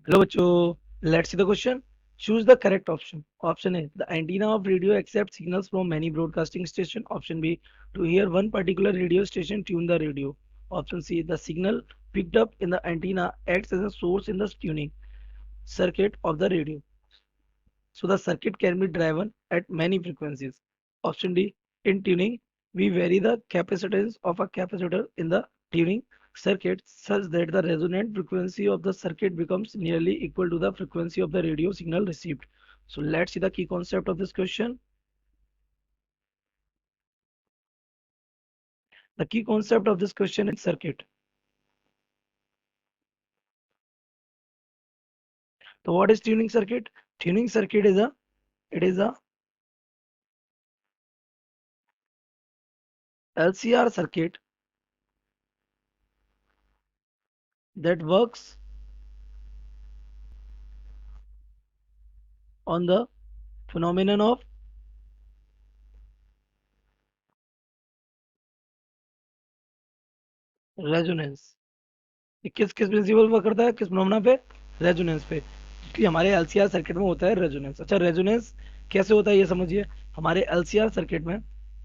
Hello बच्चों, let's see the question. Choose the correct option. Option A, the antenna of radio accept signals from many broadcasting station. Option B, to hear one particular radio station tune the radio. Option C, the signal picked up in the antenna acts as a source in the tuning circuit of the radio, so the circuit can be driven at many frequencies. Option D, in tuning, we vary the capacitance of a capacitor in the tuning circuit such that the resonant frequency of the circuit becomes nearly equal to the frequency of the radio signal received. So let's see the key concept of this question. The key concept of this question is circuit. So what is tuning circuit? Tuning circuit is a LCR circuit that works on the phenomenon of resonance. ये किस किस principal पर करता है, किस phenomena पे? Resonance पे. क्योंकि हमारे एलसीआर सर्किट में होता है रेजोनेंस. अच्छा, रेजोनेंस कैसे होता है ये समझिए. हमारे एलसीआर सर्किट में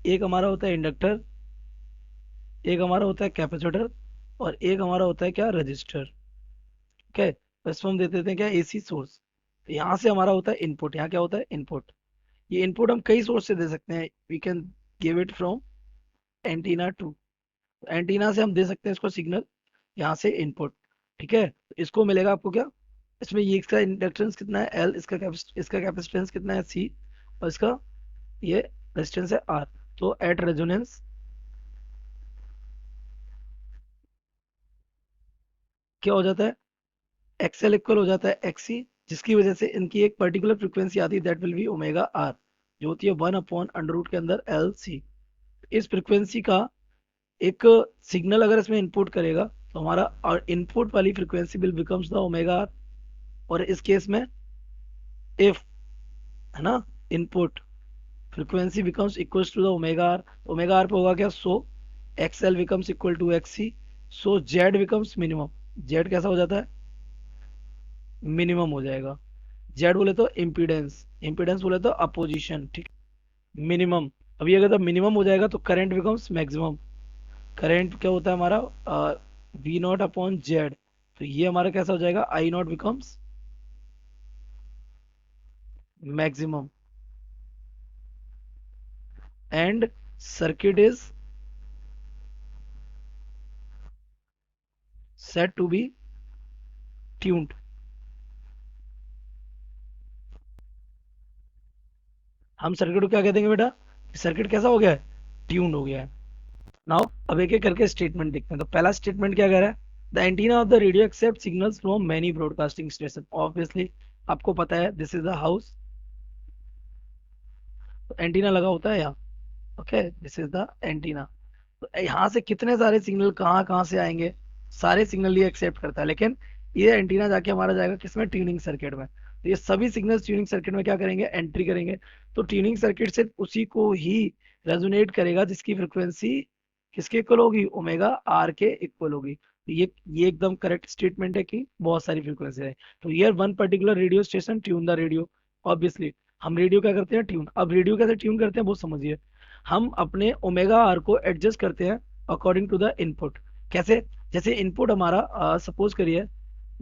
एक हमारा होता है इंडक्टर, एक हमारा होता है कैपेसिटर, और एक हमारा होता है क्या, रजिस्टर. ओके, तो इसमें हम दे देते हैं क्या, एसी सोर्स. यहाँ से हमारा होता है इनपुट. यहाँ क्या होता है, इनपुट. ये इनपुट हम कई सोर्स से दे सकते हैं. We can give it from antenna to. Antenna से हम दे सकते हैं इसको सिग्नल, यहाँ से इनपुट. ठीक है, तो इसको मिलेगा आपको क्या, इसमें ये इसका इंडक्टेंस कितना है एल, इसका कैपेसिटेंस कितना है सी, और इसका ये रेजिस्टेंस है आर. तो एट रेजोनेंस क्या हो जाता है, एक्सएल इक्वल हो जाता है एक्सी, जिसकी वजह से इनकी एक पर्टिकुलर फ्रीक्वेंसी आती है, that will be omega R, जो होती है 1/√रूट के अंदर एल सी. इस फ्रीक्वेंसी का एक सिग्नल अगर इसमें इनपुट करेगा तो हमारा और इनपुट वाली frequency will becomes the omega R. और इस केस में इफ, है ना, input frequency becomes equals to the omega r. omega r पे होगा क्या, so xl becomes equal to xc, so z becomes minimum. z कैसा हो जाता है, मिनिमम हो जाएगा. z बोले तो इम्पीडेंस, इम्पीडेंस बोले तो अपोजिशन. ठीक, मिनिमम. अभी अगर मिनिमम हो जाएगा तो करंट बिकम्स मैक्सिमम. करंट क्या होता है हमारा, वी नॉट अपॉन जेड. तो ये हमारा कैसा हो जाएगा, I not becomes maximum. And circuit is set to be tuned. हम सर्किट को क्या कह देंगे बेटा, सर्किट कैसा हो गया है, ट्यून हो गया है. नाउ अब एक एक करके स्टेटमेंट देखते हैं. तो पहला स्टेटमेंट क्या कह रहा है, the antenna of the radio accept signals from many broadcasting station. Obviously आपको पता है दिस इज द हाउस, तो एंटीना लगा होता है यहाँ. Okay, this is the antenna. तो यहाँ से कितने सारे सिग्नल कहाँ कहाँ से आएंगे, सारे सिग्नल ये एक्सेप्ट करता है. लेकिन ये एंटीना जाके हमारा जाएगा किसमें, ट्यूनिंग सर्किट में. तो ये सभी सिग्नल ट्यूनिंग सर्किट में क्या करेंगे, एंट्री करेंगे. तो ट्यूनिंग सर्किट सिर्फ उसी को ही रेजोनेट करेगा जिसकी फ्रिक्वेंसी किसके इक्वल होगी, ओमेगा आर के इक्वल होगी. तो ये एकदम करेक्ट स्टेटमेंट है कि बहुत सारी फ्रिक्वेंसी है. तो here one particular radio station tune the radio. Obviously हम रेडियो क्या करते हैं, ट्यून. अब रेडियो कैसे ट्यून करते हैं वो समझिए. हम अपने ओमेगा आर को एडजस्ट करते हैं अकॉर्डिंग टू द इनपुट. कैसे, जैसे इनपुट हमारा सपोज करिए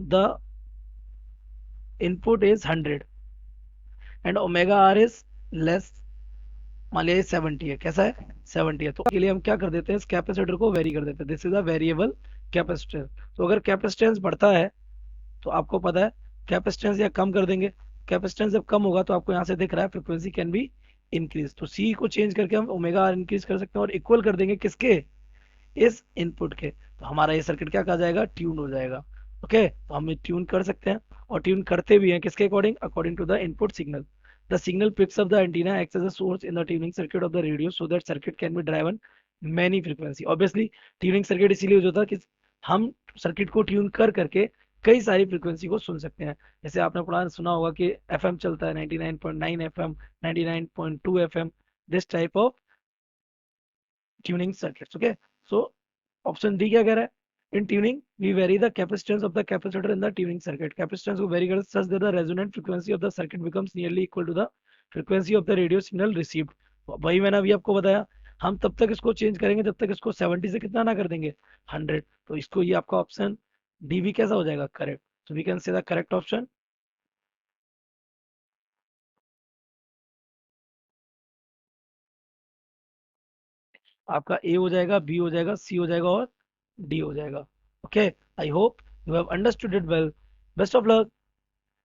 the input is 100 and omega R is less, मान लिया 70 है. कैसा है, 70 है. तो के लिए हम क्या कर देते हैं, इस कैपेसिटर को वेरी कर देते हैं. This is a variable capacitance. तो अगर कैपेसिटेंस बढ़ता है तो आपको पता है कैपेसिटेंस या कम कर देंगे. कैपेसिटेंस जब कम होगा तो आपको यहाँ से दिख रहा है फ्रिक्वेंसी कैन बी इंक्रीज. तो सी को चेंज करके हम ओमेगा आर इंक्रीज कर सकते हैं और इक्वल कर देंगे किसके, इस इनपुट के. तो हमारा ये सर्किट क्या कहा जाएगा, ट्यून हो जाएगा. ओके, तो हम ट्यून कर सकते हैं और ट्यून करते भी हैं किसके according, according to the input signal. The signal picks up the antenna acts as a source in the tuning circuit of the radio so that circuit can be driven many frequency. Obviously tuning circuit इसीलिए हो जाता है कि हम circuit को tune कर करके कई सारी फ्रीक्वेंसी को सुन सकते हैं. जैसे आपने पुराना सुना होगा कि एफएम चलता है 99.9 FM, 99.2 FM, this type of tuning circuits. Okay, so option D क्या कह रहा है, In tuning, we vary the capacitance of the capacitor in the tuning circuit. Capacitance को vary करते such that the resonant frequency of the circuit becomes nearly equal to the frequency of the radio signal received. वही मैंने अभी आपको बताया, हम तब तक इसको चेंज करेंगे जब तक इसको 70 से कितना ना कर देंगे 100। तो इसको ये आपका ऑप्शन डी भी कैसा हो जाएगा, correct. So we can say the correct option आपका ए हो जाएगा, बी हो जाएगा, सी हो जाएगा और डी हो जाएगा। Okay, I hope you have understood it well. Best of luck.